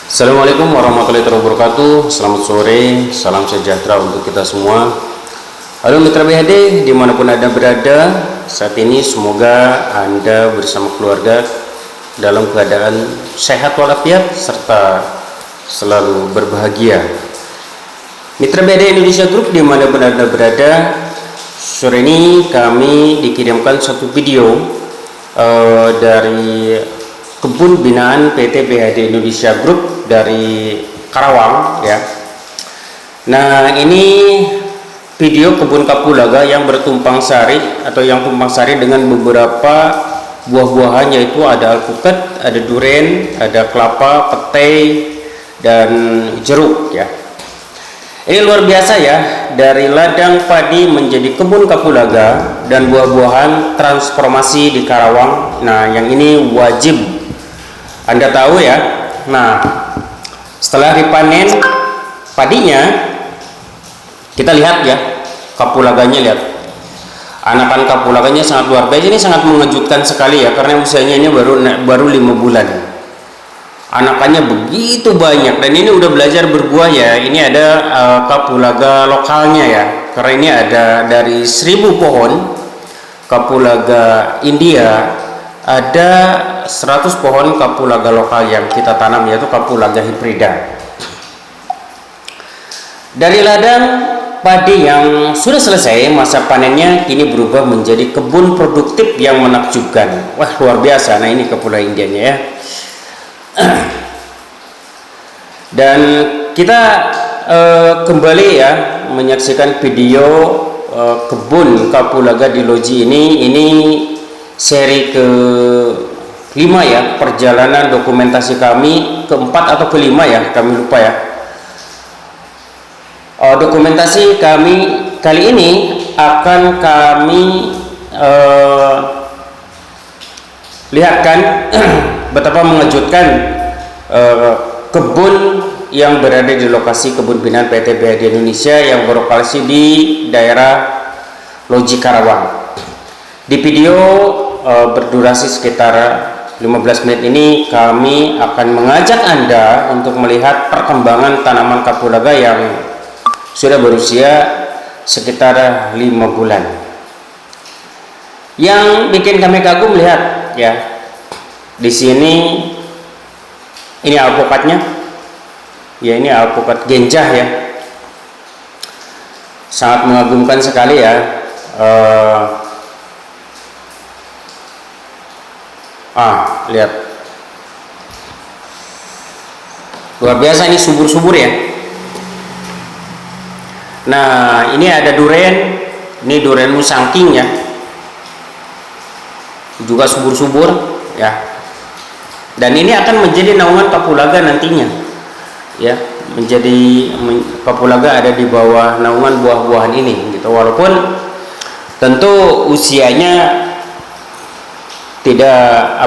Assalamualaikum warahmatullahi wabarakatuh. Selamat sore, salam sejahtera untuk kita semua. Halo mitra BHD, dimanapun Anda berada saat ini, semoga Anda bersama keluarga dalam keadaan sehat walafiat serta selalu berbahagia. Mitra BHD Indonesia Group dimanapun Anda berada, sore ini kami dikirimkan satu video dari kebun binaan PT BHD Indonesia Group dari Karawang ya. Nah, ini video kebun kapulaga yang bertumpang sari atau yang tumpang sari dengan beberapa buah-buahan, yaitu ada alpukat, ada duren, ada kelapa, petai, dan jeruk ya. Ini luar biasa ya, dari ladang padi menjadi kebun kapulaga dan buah-buahan transformasi di Karawang. Nah, yang ini wajib Anda tahu ya. Nah, setelah dipanen padinya, kita lihat ya kapulaganya, lihat anakan kapulaganya sangat luar biasa. Ini sangat mengejutkan sekali ya, karena usianya ini baru 5 bulan. Anakannya begitu banyak dan ini udah belajar berbuah ya. Ini ada kapulaga lokalnya ya, karena ini ada dari 1000 pohon kapulaga India, ada 100 pohon kapulaga lokal yang kita tanam, yaitu kapulaga hibrida. Dari ladang padi yang sudah selesai masa panennya, kini berubah menjadi kebun produktif yang menakjubkan. Wah, luar biasa. Nah, ini kapulaga Indianya ya. Dan kita kembali ya menyaksikan video kebun kapulaga di Loji ini seri ke-5 ya, perjalanan dokumentasi kami ke-4 atau ke-5 ya, kami lupa ya. Dokumentasi kami kali ini akan kami lihatkan betapa mengejutkan kebun yang berada di lokasi kebun binaan PT BHD Indonesia yang berlokasi di daerah Loji Karawang. Di video berdurasi sekitar 15 menit ini, kami akan mengajak Anda untuk melihat perkembangan tanaman kapulaga yang sudah berusia sekitar 5 bulan. Yang bikin kami kagum, lihat ya, di sini ini alpukatnya ya, ini alpukat genjah ya, sangat mengagumkan sekali ya. Lihat, luar biasa, ini subur-subur ya. Nah, ini ada duren, ini duren musangking ya, juga subur-subur ya. Dan ini akan menjadi naungan kapulaga nantinya ya, kapulaga ada di bawah naungan buah-buahan ini gitu. Walaupun tentu usianya tidak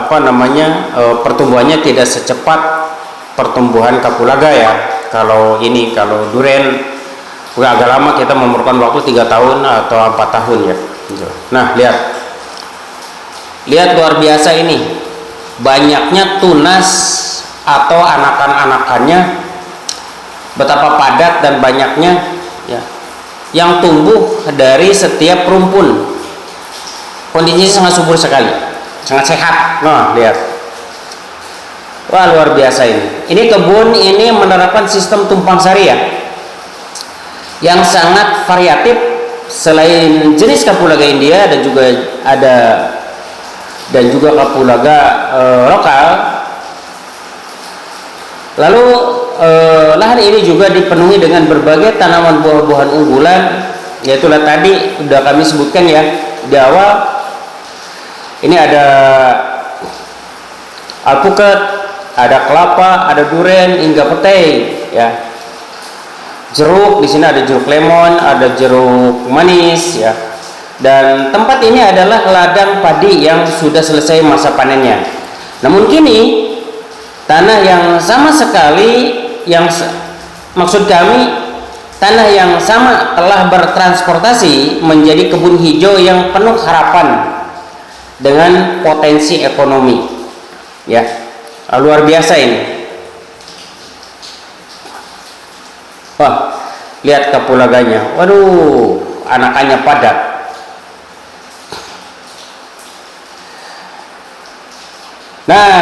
pertumbuhannya tidak secepat pertumbuhan kapulaga ya. Kalau duren agak lama, kita memerlukan waktu 3 tahun atau 4 tahun ya. Nah, lihat luar biasa ini, banyaknya tunas atau anakan-anakannya, betapa padat dan banyaknya ya, yang tumbuh dari setiap rumpun. Kondisinya sangat subur sekali, sangat sehat. Nah, lihat, wah, luar biasa ini. Ini kebun ini menerapkan sistem tumpang sari ya, yang sangat variatif. Selain jenis kapulaga India, dan juga kapulaga lokal. Lalu lahan ini juga dipenuhi dengan berbagai tanaman buah-buahan unggulan, yaitu tadi sudah kami sebutkan ya di awal. Ini ada alpukat, ada kelapa, ada duren, hingga petai ya. Jeruk, di sini ada jeruk lemon, ada jeruk manis ya. Dan tempat ini adalah ladang padi yang sudah selesai masa panennya. Namun kini tanah yang sama sekali, maksud kami tanah yang sama telah bertransportasi menjadi kebun hijau yang penuh harapan dengan potensi ekonomi ya. Luar biasa ini. Wah, lihat kapulaganya. Waduh, anakannya padat. Nah,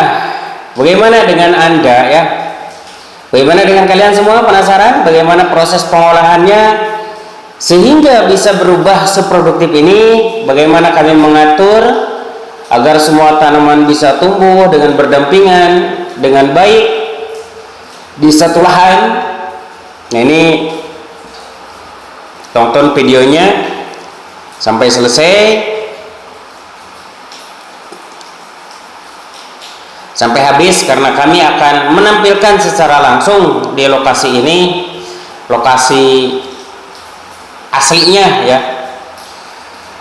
bagaimana dengan Anda ya? Bagaimana dengan kalian semua? Penasaran bagaimana proses pengolahannya sehingga bisa berubah seproduktif ini? Bagaimana kami mengatur agar semua tanaman bisa tumbuh dengan berdampingan dengan baik di satu lahan? Nah, ini tonton videonya sampai selesai, sampai habis, karena kami akan menampilkan secara langsung di lokasi ini, lokasi aslinya ya.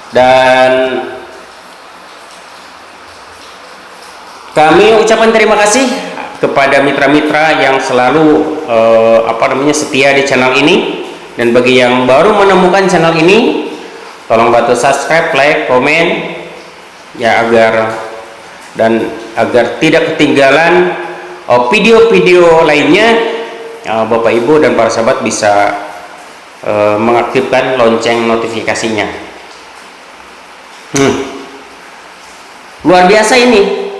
Dan kami ucapkan terima kasih kepada mitra-mitra yang selalu setia di channel ini. Dan bagi yang baru menemukan channel ini, tolong bantu subscribe, like, komen ya, agar tidak ketinggalan video-video lainnya. Bapak Ibu dan para sahabat bisa mengaktifkan lonceng notifikasinya. Luar biasa ini.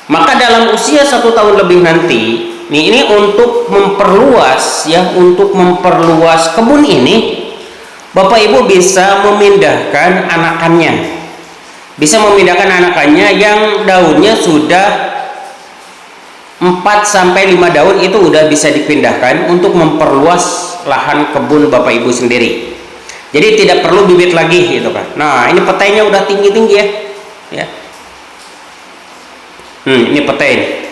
Maka dalam usia 1 tahun lebih nanti, ini untuk memperluas ya, untuk memperluas kebun ini, Bapak Ibu bisa memindahkan anakannya. Bisa memindahkan anakannya yang daunnya sudah 4-5 daun, itu udah bisa dipindahkan untuk memperluas lahan kebun Bapak Ibu sendiri. Jadi tidak perlu bibit lagi gitu kan. Nah, ini petainya udah tinggi-tinggi ya. Ini petai.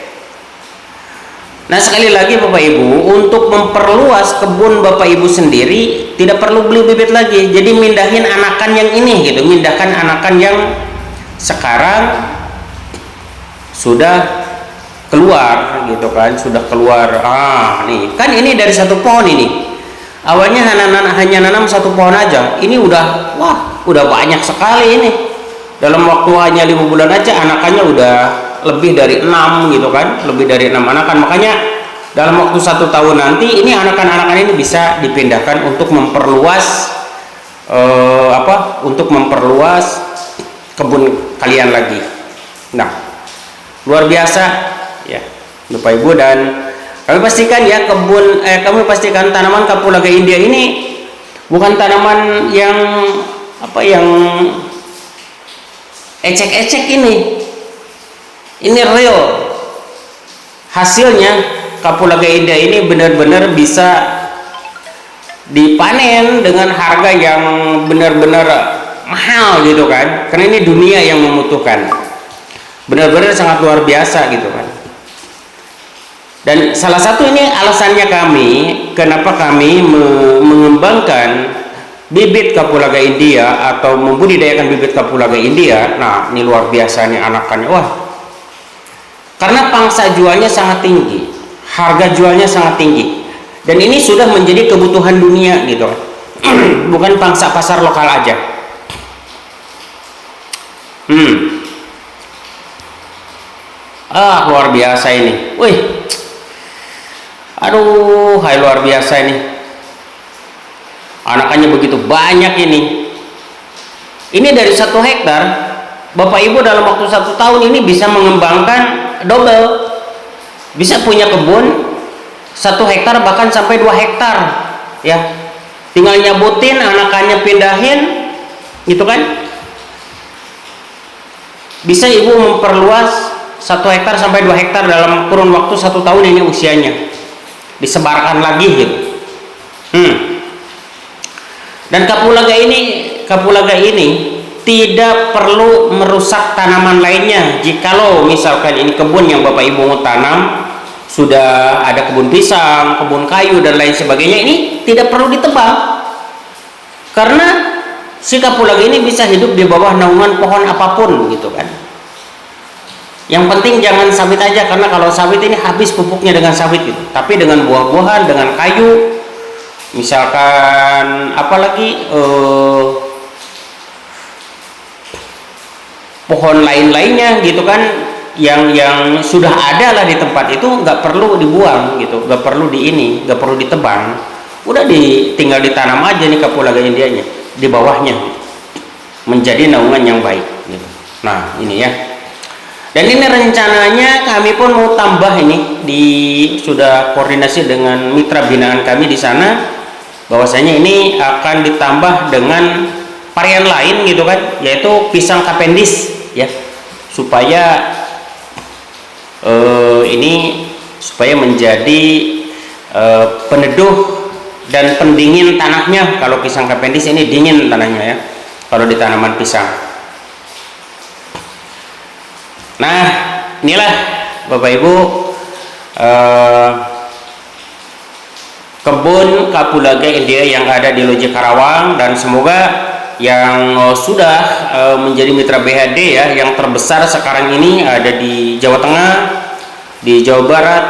Nah, sekali lagi Bapak Ibu, untuk memperluas kebun Bapak Ibu sendiri tidak perlu beli bibit lagi. Jadi mindahin anakan yang ini gitu, mindahkan anakan yang sekarang sudah keluar gitu kan, sudah keluar. Nih kan ini dari satu pohon ini. Awalnya hanya nanam satu pohon aja. Ini udah banyak sekali ini. Dalam waktu hanya 5 bulan aja anakannya udah lebih dari 6 gitu kan, lebih dari 6 anakan. Makanya dalam waktu 1 tahun nanti ini anakan-anakan ini bisa dipindahkan untuk memperluas untuk memperluas kebun kalian lagi. Nah, luar biasa ya Bapak Ibu. Dan kami pastikan ya, kami pastikan tanaman kapulaga India ini bukan tanaman yang ecek-ecek ini. Ini real. Hasilnya kapulaga India ini benar-benar bisa dipanen dengan harga yang benar-benar mahal gitu kan, karena ini dunia yang membutuhkan. Benar-benar sangat luar biasa gitu kan. Dan salah satu ini alasannya kami, kenapa kami mengembangkan bibit kapulaga India atau membudidayakan bibit kapulaga India. Nah, ini luar biasa nih anakannya. Wah, karena pangsa jualnya sangat tinggi, harga jualnya sangat tinggi, dan ini sudah menjadi kebutuhan dunia gitu kan. Bukan pangsa pasar lokal aja. Luar biasa ini. Wih, aduh, luar biasa ini. Anakannya begitu banyak ini. Ini dari 1 hektar, Bapak Ibu dalam waktu 1 tahun ini bisa mengembangkan double. Bisa punya kebun 1 hektar bahkan sampai 2 hektar ya. Tinggal nyabutin, anakannya pindahin gitu kan. Bisa Ibu memperluas 1 hektar sampai 2 hektar dalam kurun waktu 1 tahun ini usianya. Disebarkan lagi gitu. Dan kapulaga ini tidak perlu merusak tanaman lainnya. Jikalau misalkan ini kebun yang Bapak Ibu mau tanam, sudah ada kebun pisang, kebun kayu dan lain sebagainya, ini tidak perlu ditebang. Karena si kapulaga ini bisa hidup di bawah naungan pohon apapun gitu kan. Yang penting jangan sawit aja, karena kalau sawit ini habis pupuknya dengan sawit gitu. Tapi dengan buah-buahan, dengan kayu, misalkan apalagi pohon lain-lainnya gitu kan, yang sudah ada lah di tempat itu, nggak perlu dibuang gitu, nggak perlu nggak perlu ditebang. udah tinggal ditanam aja nih kapulaga Indianya di bawahnya, menjadi naungan yang baik gitu. Nah ini ya, dan ini rencananya kami pun mau tambah ini, sudah koordinasi dengan mitra binaan kami di sana, bahwasanya ini akan ditambah dengan varian lain gitu kan, yaitu pisang Cavendish ya, supaya ini supaya menjadi peneduh dan pendingin tanahnya. Kalau pisang Cavendish ini dingin tanahnya ya, kalau di tanaman pisang. Nah inilah Bapak Ibu kebun kapulaga India yang ada di Loji Karawang, dan semoga yang sudah menjadi mitra BHD ya, yang terbesar sekarang ini ada di Jawa Tengah, di Jawa Barat,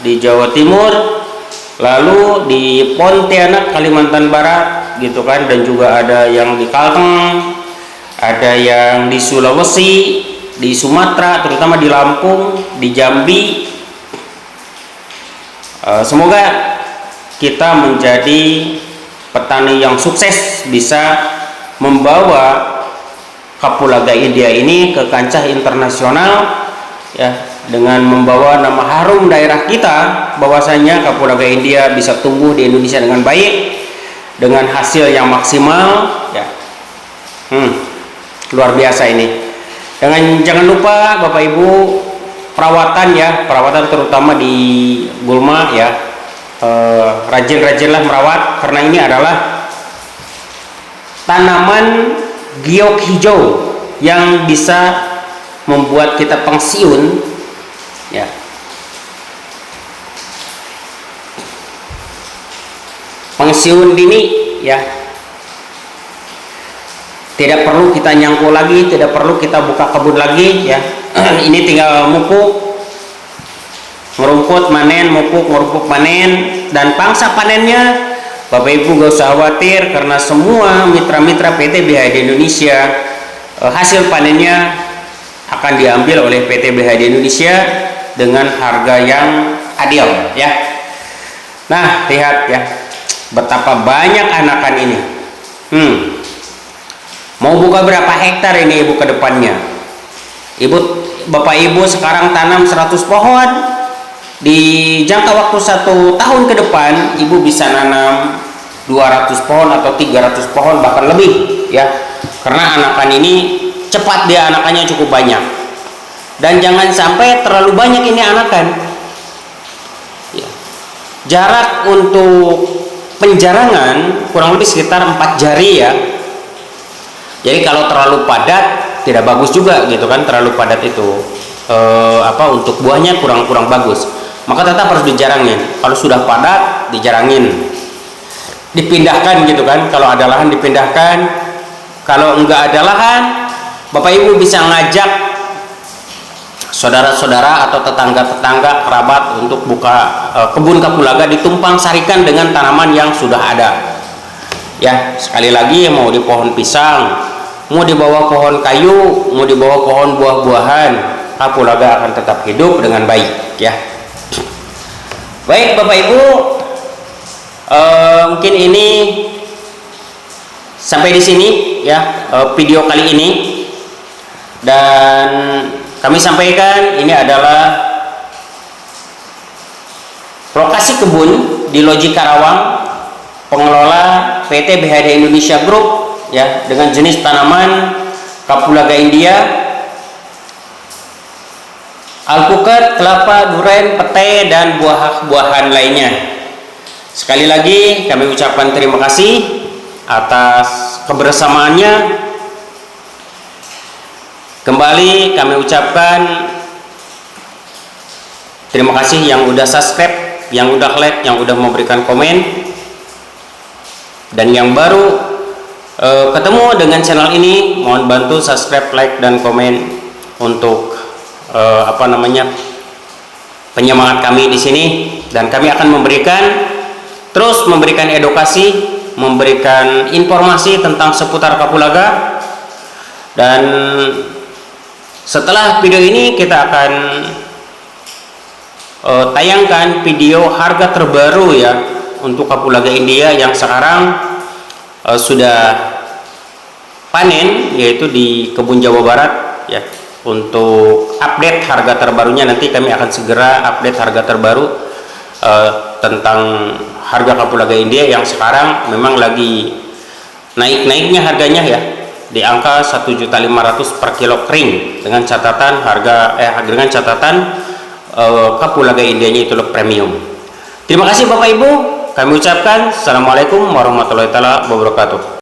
di Jawa Timur, lalu di Pontianak Kalimantan Barat gitu kan, dan juga ada yang di Kalteng, ada yang di Sulawesi, di Sumatera, terutama di Lampung, di Jambi. Semoga kita menjadi petani yang sukses, bisa membawa kapulaga India ini ke kancah internasional ya, dengan membawa nama harum daerah kita, bahwasanya kapulaga India bisa tumbuh di Indonesia dengan baik, dengan hasil yang maksimal ya. Luar biasa ini. Dengan jangan lupa Bapak Ibu perawatan ya, perawatan terutama di gulma ya, rajin-rajinlah merawat, karena ini adalah tanaman giok hijau yang bisa membuat kita pensiun ya. Pensiun dini ya, tidak perlu kita nyangkul lagi, tidak perlu kita buka kebun lagi ya. Ini tinggal mupuk, merumput, manen, mupuk, merumpuk, manen, dan pangsa panennya Bapak Ibu gak usah khawatir, karena semua mitra-mitra PT BHD Indonesia hasil panennya akan diambil oleh PT BHD Indonesia dengan harga yang adil ya. Nah lihat ya, betapa banyak anakan ini. Mau buka berapa hektar ini Ibu ke depannya? Bapak Ibu sekarang tanam 100 pohon, di jangka waktu 1 tahun ke depan Ibu bisa nanam 200 pohon atau 300 pohon bahkan lebih ya, karena anakan ini cepat, dia anakannya cukup banyak. Dan jangan sampai terlalu banyak ini anakan ya. Jarak untuk penjarangan kurang lebih sekitar 4 jari ya. Jadi kalau terlalu padat tidak bagus juga gitu kan, terlalu padat itu untuk buahnya kurang bagus. Maka tetap harus dijarangin. Kalau sudah padat dijarangin, dipindahkan gitu kan. Kalau ada lahan dipindahkan, kalau enggak ada lahan Bapak Ibu bisa ngajak saudara-saudara atau tetangga-tetangga kerabat untuk buka kebun kapulaga, ditumpang sarikan dengan tanaman yang sudah ada ya. Sekali lagi, mau di pohon pisang, mau di bawah pohon kayu, mau di bawah pohon buah-buahan, kapulaga akan tetap hidup dengan baik ya. Baik Bapak Ibu, mungkin ini sampai di sini ya video kali ini, dan kami sampaikan ini adalah lokasi kebun di Loji Karawang, pengelola PT BHD Indonesia Group ya, dengan jenis tanaman kapulaga India, alpukat, kelapa, duren, pete, dan buah-buahan lainnya. Sekali lagi kami ucapkan terima kasih atas kebersamaannya. Kembali kami ucapkan terima kasih yang udah subscribe, yang udah like, yang udah memberikan komen, dan yang baru ketemu dengan channel ini, mohon bantu subscribe, like, dan komen untuk penyemangat kami di sini. Dan kami akan terus memberikan edukasi, memberikan informasi tentang seputar kapulaga. Dan setelah video ini kita akan tayangkan video harga terbaru ya untuk kapulaga India yang sekarang sudah panen, yaitu di kebun Jawa Barat ya. Untuk update harga terbarunya nanti kami akan segera update harga terbaru tentang harga kapulaga India yang sekarang memang lagi naik-naiknya harganya ya, di angka 1.500.000 per kilo kering, dengan catatan kapulaga Indianya itu premium. Terima kasih Bapak Ibu, kami ucapkan Assalamualaikum warahmatullahi wabarakatuh.